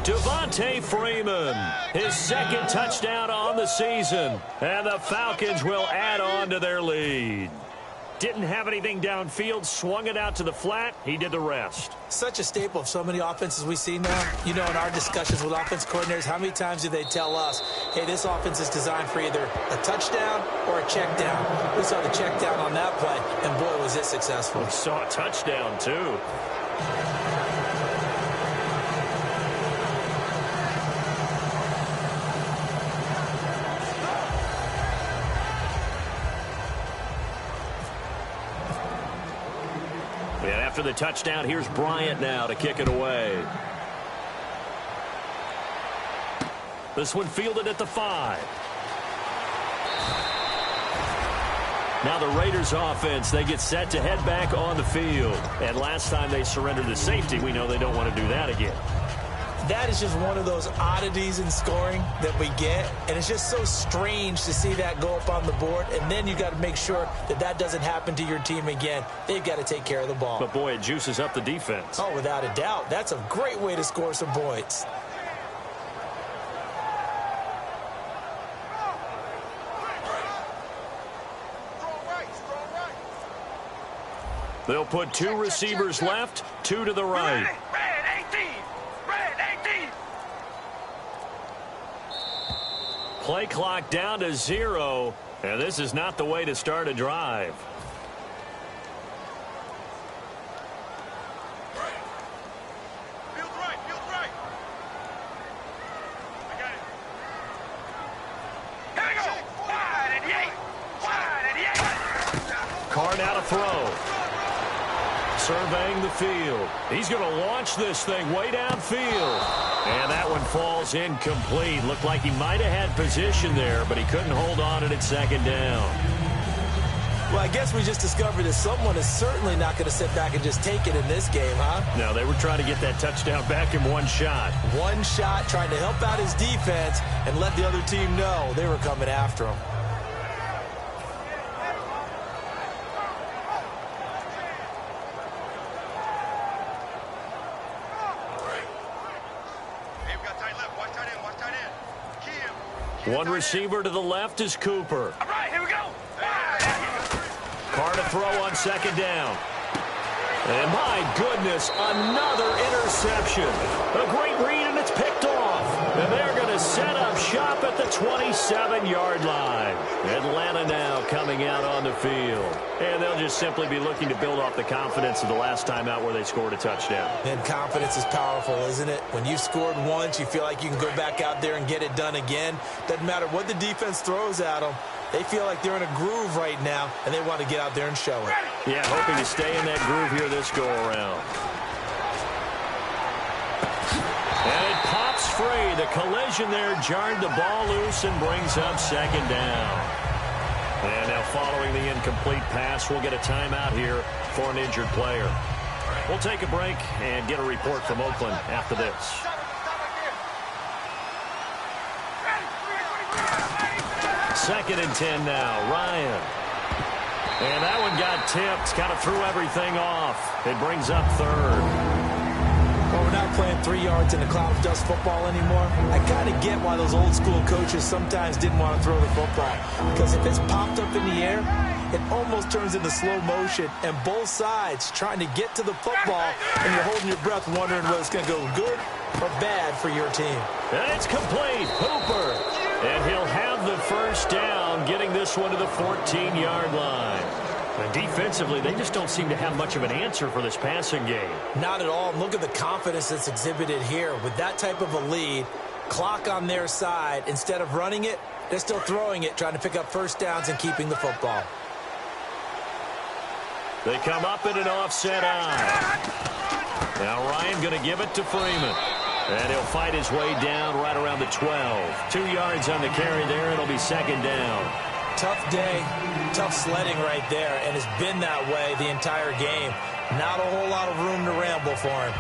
Devontae Freeman, his 2nd touchdown on the season. And the Falcons will add on to their lead. Didn't have anything downfield, swung it out to the flat. He did the rest. Such a staple of so many offenses we see now. You know, in our discussions with offense coordinators, how many times do they tell us, hey, this offense is designed for either a touchdown or a check down. We saw the check down on that play, and boy, was it successful. We saw a touchdown, too. And after the touchdown, here's Bryant now to kick it away. This one fielded at the 5. Now the Raiders offense, they get set to head back on the field. And last time they surrendered the safety, we know they don't want to do that again. That is just one of those oddities in scoring that we get, and it's just so strange to see that go up on the board, and then you got to make sure that that doesn't happen to your team again. They've got to take care of the ball. But, boy, it juices up the defense. Oh, without a doubt. That's a great way to score some points. They'll put 2 receivers left, 2 to the right. Play clock down to 0, and this is not the way to start a drive. Field right. I got it. Here we go. Wide and 8. Carr now to throw. Surveying the field. He's going to launch this thing way downfield. And that one falls incomplete. Looked like he might have had position there, but he couldn't hold on at second down. Well, I guess we just discovered that someone is certainly not going to sit back and just take it in this game, huh? No, they were trying to get that touchdown back in one shot. One shot, trying to help out his defense and let the other team know they were coming after him. One receiver to the left is Cooper. All right, here we go. Carr to throw on second down. And my goodness, another interception. A great read, and it's picked off. And they're going to set up shop at the 27-yard line. Atlanta now coming out on the field. And they'll just simply be looking to build off the confidence of the last time out where they scored a touchdown. And confidence is powerful, isn't it? When you've scored once, you feel like you can go back out there and get it done again. Doesn't matter what the defense throws at them. They feel like they're in a groove right now, and they want to get out there and show it. Yeah, hoping to stay in that groove here this go-around. And it pops free. The collision there jarred the ball loose and brings up second down. And now following the incomplete pass, we'll get a timeout here for an injured player. We'll take a break and get a report from Oakland after this. Second and 10 now. Ryan. And that one got tipped. Kind of threw everything off. It brings up third. Well, we're not playing 3 yards in a cloud of dust football anymore. I kind of get why those old school coaches sometimes didn't want to throw the football. Because if it's popped up in the air, it almost turns into slow motion. And both sides trying to get to the football, and you're holding your breath wondering whether it's going to go good or bad for your team. And it's complete. Hooper. And he'll have the first down, getting this one to the 14-yard line. And defensively, they just don't seem to have much of an answer for this passing game. Not at all. Look at the confidence that's exhibited here. With that type of a lead, clock on their side, instead of running it, they're still throwing it, trying to pick up first downs and keeping the football. They come up in an offset eye. Now Ryan going to give it to Freeman. And he'll fight his way down right around the 12. 2 yards on the carry there. It'll be second down. Tough day, tough sledding right there, and it's been that way the entire game. Not a whole lot of room to ramble for him.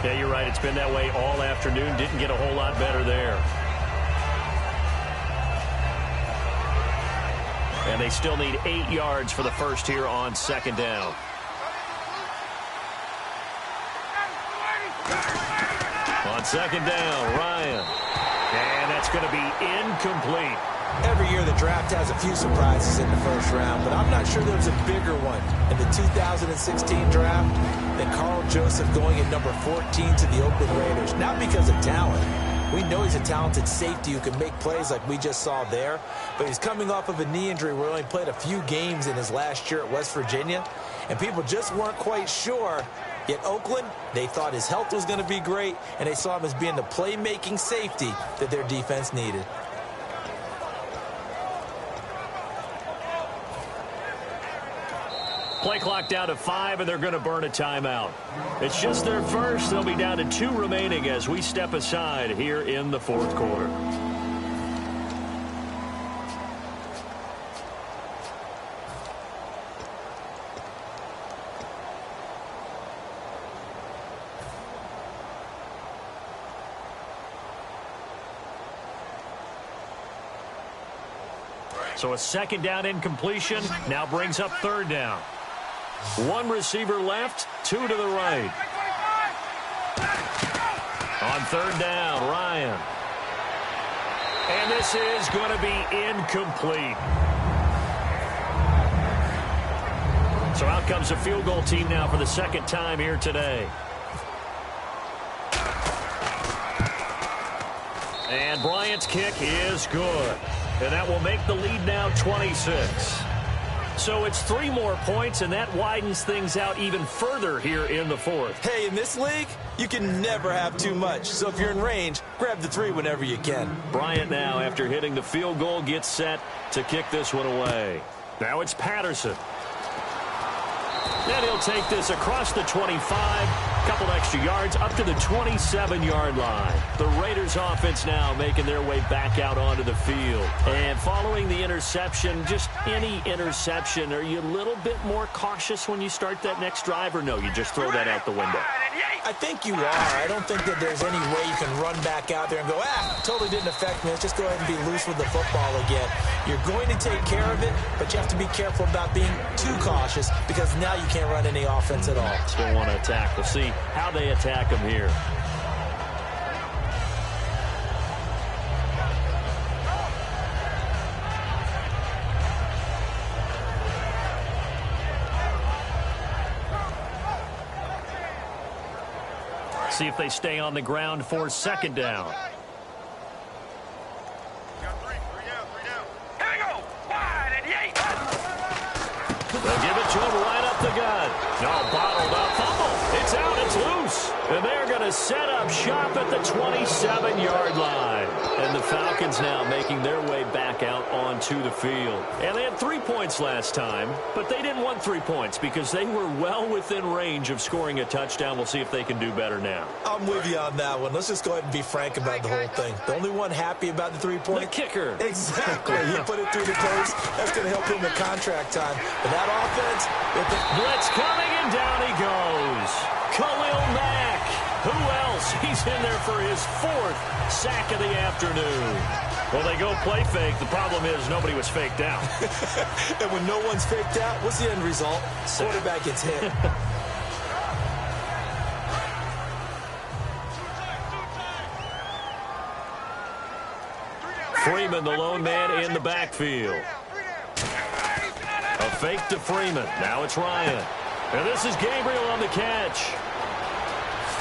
Yeah, you're right. It's been that way all afternoon. Didn't get a whole lot better there. And they still need 8 yards for the first here on second down. On second down, Ryan. And that's going to be incomplete. Every year the draft has a few surprises in the first round, but I'm not sure there was a bigger one in the 2016 draft than Carl Joseph going at number 14 to the Oakland Raiders. Not because of talent. We know he's a talented safety who can make plays like we just saw there, but he's coming off of a knee injury where he only played a few games in his last year at West Virginia, and people just weren't quite sure. Yet Oakland, they thought his health was going to be great, and they saw him as being the playmaking safety that their defense needed. Play clock down to 5, and they're going to burn a timeout. It's just their first. They'll be down to 2 remaining as we step aside here in the fourth quarter. So a second down incompletion now brings up third down. 1 receiver left, 2 to the right. On third down, Ryan. And this is going to be incomplete. So out comes a field goal team now for the second time here today. And Bryant's kick is good. And that will make the lead now 26. So it's 3 more points, and that widens things out even further here in the fourth. Hey, in this league, you can never have too much. So if you're in range, grab the 3 whenever you can. Bryant now, after hitting the field goal, gets set to kick this one away. Now it's Patterson. And he'll take this across the 25, a couple extra yards, up to the 27-yard line. The Raiders offense now making their way back out onto the field. And following the interception, just any interception, are you a little bit more cautious when you start that next drive, or no, you just throw that out the window? I think you are. I don't think that there's any way you can run back out there and go, totally didn't affect me. Let's just go ahead and be loose with the football again. You're going to take care of it, but you have to be careful about being too cautious because now you can't run any offense at all. Still want to attack. We'll see how they attack him here. See if they stay on the ground for second down. They'll give it to him right up the gut. No, bottled up. Fumble. It's out. It's loose. And they're going to set up shop at the 27-yard line. And the Falcons now making their way back out onto the field. And they had 3 points last time, but they didn't want 3 points because they were well within range of scoring a touchdown. We'll see if they can do better now. I'm with you on that one. Let's just go ahead and be frank about the whole thing. The only one happy about the 3 points? The kicker. Exactly. He put it through the post. That's going to help him in contract time. But that offense, blitz coming, and down he goes. Khalil Mack. Who else? He's in there for his 4th sack of the afternoon. Well, they go play fake. The problem is nobody was faked out. And when no one's faked out, what's the end result? Quarterback gets hit. Freeman, the lone man in the backfield. A fake to Freeman. Now it's Ryan. And this is Gabriel on the catch.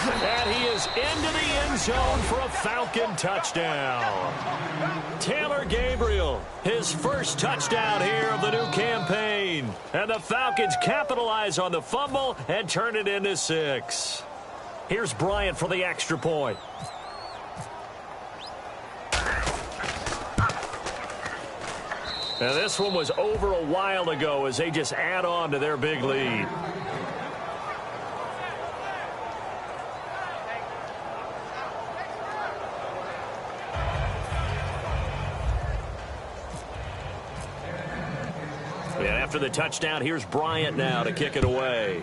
And he is into the end zone for a Falcon touchdown. Taylor Gabriel, his first touchdown here of the new campaign. And the Falcons capitalize on the fumble and turn it into 6. Here's Bryant for the extra point. And this one was over a while ago as they just add on to their big lead. And after the touchdown, here's Bryant now to kick it away.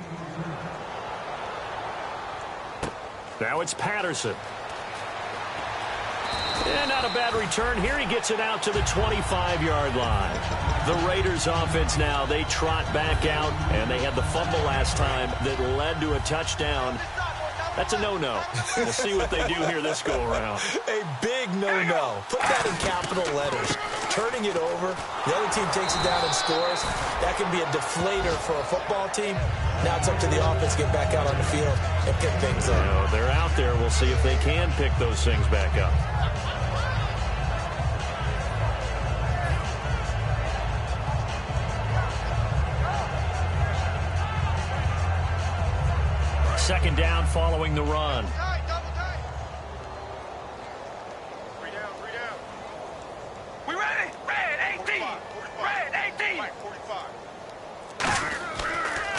Now it's Patterson. And not a bad return here. He gets it out to the 25-yard line. The Raiders offense now, they trot back out, and they had the fumble last time that led to a touchdown. That's a no-no. We'll see what they do here this go-around. A big no-no. Put that in capital letters. Turning it over, the other team takes it down and scores. That can be a deflator for a football team. Now it's up to the offense to get back out on the field and pick things up. You know, they're out there. We'll see if they can pick those things back up. Second down following the run. We ready? Red 18. Red 18.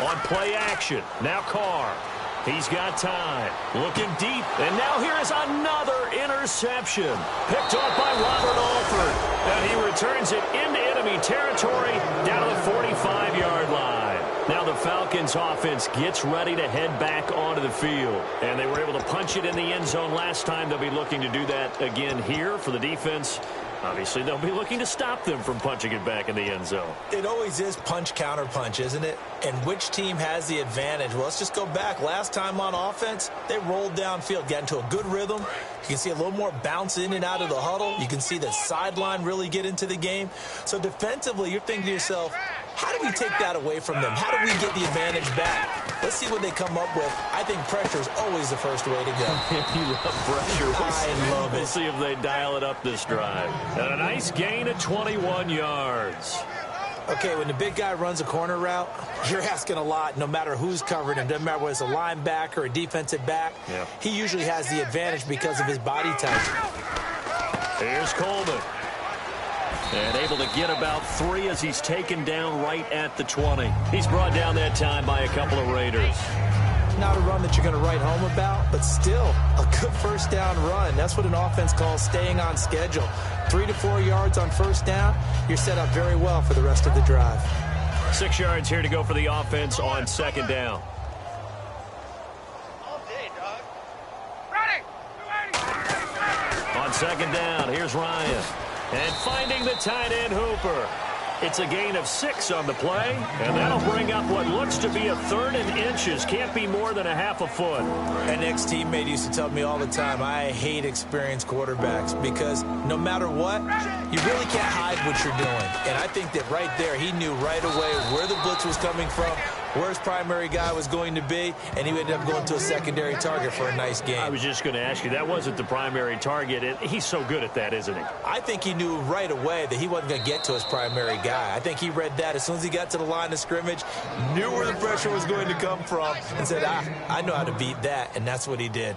On play action. Now Carr. He's got time. Looking deep. And now here is another interception. Picked off by Robert Alford. And he returns it into enemy territory down to the 45-yard line. Now the Falcons offense gets ready to head back onto the field. And they were able to punch it in the end zone last time. They'll be looking to do that again here for the defense. Obviously, they'll be looking to stop them from punching it back in the end zone. It always is punch, counter punch, isn't it? And which team has the advantage? Well, let's just go back. Last time on offense, they rolled downfield, got into a good rhythm. You can see a little more bounce in and out of the huddle. You can see the sideline really get into the game. So defensively, you're thinking to yourself, how do we take that away from them? How do we get the advantage back? Let's see what they come up with. I think pressure is always the first way to go. You love pressure. I love it. We'll see if they dial it up this drive. And a nice gain of 21 yards. Okay, when the big guy runs a corner route, you're asking a lot no matter who's covering him. Doesn't matter whether it's a linebacker or a defensive back. Yeah. He usually has the advantage because of his body type. Here's Coleman. And able to get about 3 as he's taken down right at the 20. He's brought down that time by a couple of Raiders. Not a run that you're going to write home about, but still a good first down run. That's what an offense calls staying on schedule. 3 to 4 yards on first down, you're set up very well for the rest of the drive. 6 yards here to go for the offense on second down. All day, dog. Ready. On second down, here's Ryan. And finding the tight end Hooper. It's a gain of 6 on the play, and that'll bring up what looks to be a 3rd and inches. Can't be more than a half a foot. An ex-teammate used to tell me all the time, I hate experienced quarterbacks because no matter what, you really can't hide what you're doing. And I think that right there, he knew right away where the blitz was coming from, where his primary guy was going to be, and he ended up going to a secondary target for a nice game. I was just going to ask you, that wasn't the primary target. He's so good at that, isn't he? I think he knew right away that he wasn't going to get to his primary guy. I think he read that as soon as he got to the line of scrimmage, knew where the pressure was going to come from, and said, I know how to beat that, and that's what he did.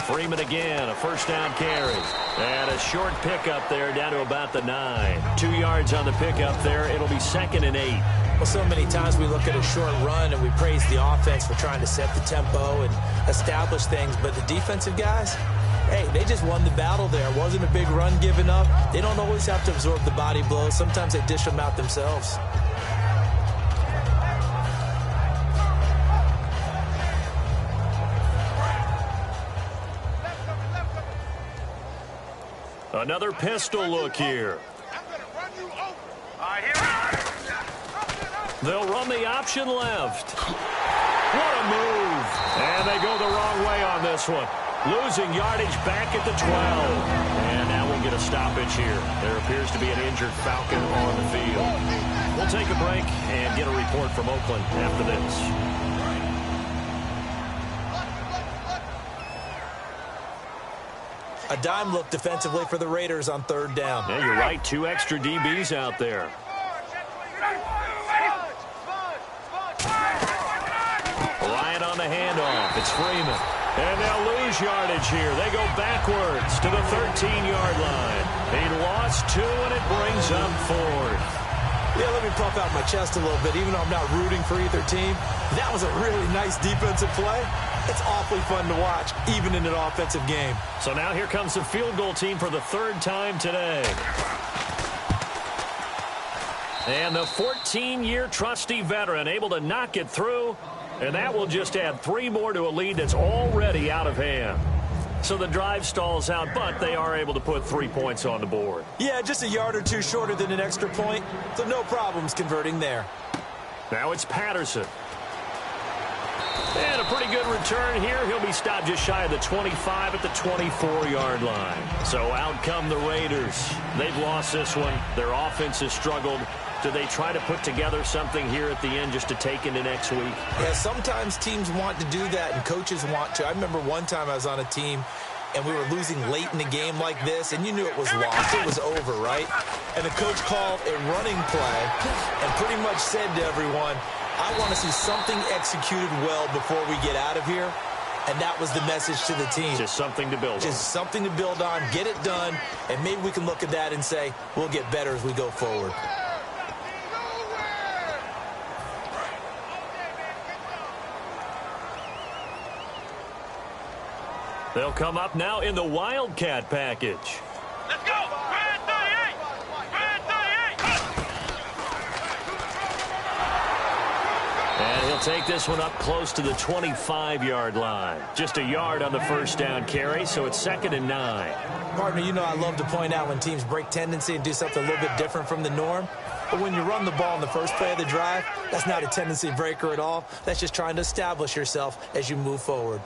Freeman again, a first down carry. And a short pickup there down to about the 9. 2 yards on the pickup there. It'll be 2nd and 8. Well, so many times we look at a short run and we praise the offense for trying to set the tempo and establish things. But the defensive guys, hey, they just won the battle there. It wasn't a big run given up. They don't always have to absorb the body blows. Sometimes they dish them out themselves. Another pistol look here. I'm going to run you over. All right, here we go. They'll run the option left. What a move. And they go the wrong way on this one. Losing yardage back at the 12. And now we'll get a stoppage here. There appears to be an injured Falcon on the field. We'll take a break and get a report from Oakland after this. A dime look defensively for the Raiders on 3rd down. Yeah, you're right. 2 extra DBs out there. Ryan on the handoff. It's Freeman. And they'll lose yardage here. They go backwards to the 13-yard line. He lost 2, and it brings up 4th. Yeah, let me puff out my chest a little bit. Even though I'm not rooting for either team, that was a really nice defensive play. It's awfully fun to watch, even in an offensive game. So now here comes the field goal team for the 3rd time today. And the 14-year trusty veteran able to knock it through, and that will just add 3 more to a lead that's already out of hand. So the drive stalls out, but they are able to put 3 points on the board. Yeah, just a yard or 2 shorter than an extra point, so no problems converting there. Now it's Patterson. And a pretty good return here. He'll be stopped just shy of the 25 at the 24-yard line. So out come the Raiders. They've lost this one. Their offense has struggled. Do they try to put together something here at the end just to take into next week? Yeah, sometimes teams want to do that and coaches want to. I remember one time I was on a team and we were losing late in a game like this, and you knew it was lost. It was over, right? And the coach called a running play and pretty much said to everyone, I want to see something executed well before we get out of here. And that was the message to the team. Just something to build on. Just something to build on, get it done, and maybe we can look at that and say, we'll get better as we go forward. They'll come up now in the Wildcat package. Let's go! Red 38! Red 38! And he'll take this one up close to the 25-yard line. Just a yard on the first down carry, so it's 2nd and 9. Partner, you know I love to point out when teams break tendency and do something a little bit different from the norm. But when you run the ball in the first play of the drive, that's not a tendency breaker at all. That's just trying to establish yourself as you move forward.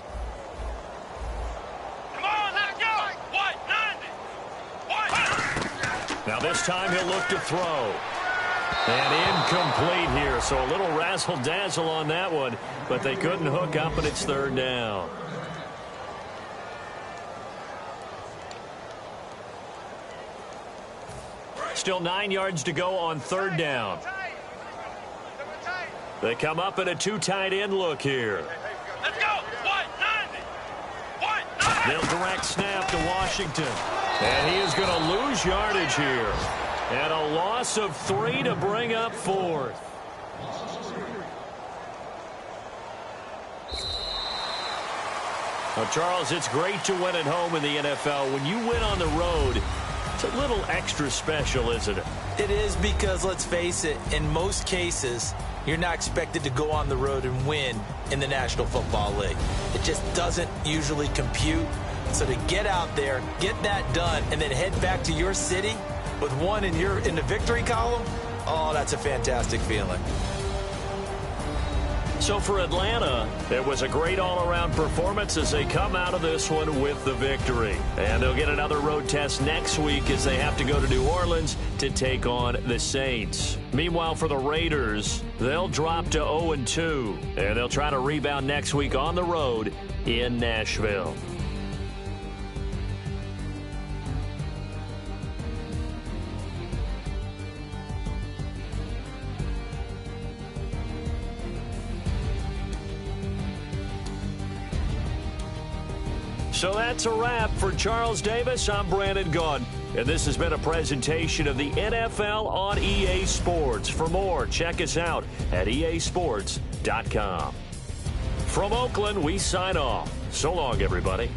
Now this time he'll look to throw. And incomplete here, so a little razzle-dazzle on that one, but they couldn't hook up, and it's 3rd down. Still 9 yards to go on 3rd down. They come up in a 2 tight end look here. Let's go! What? 90! What? 90! They'll direct snap to Washington. And he is going to lose yardage here. And a loss of 3 to bring up 4th. Well, Charles, it's great to win at home in the NFL. When you win on the road, it's a little extra special, isn't it? It is, because, let's face it, in most cases, you're not expected to go on the road and win in the National Football League. It just doesn't usually compute. So to get out there, get that done, and then head back to your city with one in the victory column, oh, that's a fantastic feeling. So for Atlanta, it was a great all-around performance as they come out of this one with the victory. And they'll get another road test next week as they have to go to New Orleans to take on the Saints. Meanwhile, for the Raiders, they'll drop to 0-2, and they'll try to rebound next week on the road in Nashville. So that's a wrap. For Charles Davis, I'm Brandon Gaudin. And this has been a presentation of the NFL on EA Sports. For more, check us out at easports.com. From Oakland, we sign off. So long, everybody.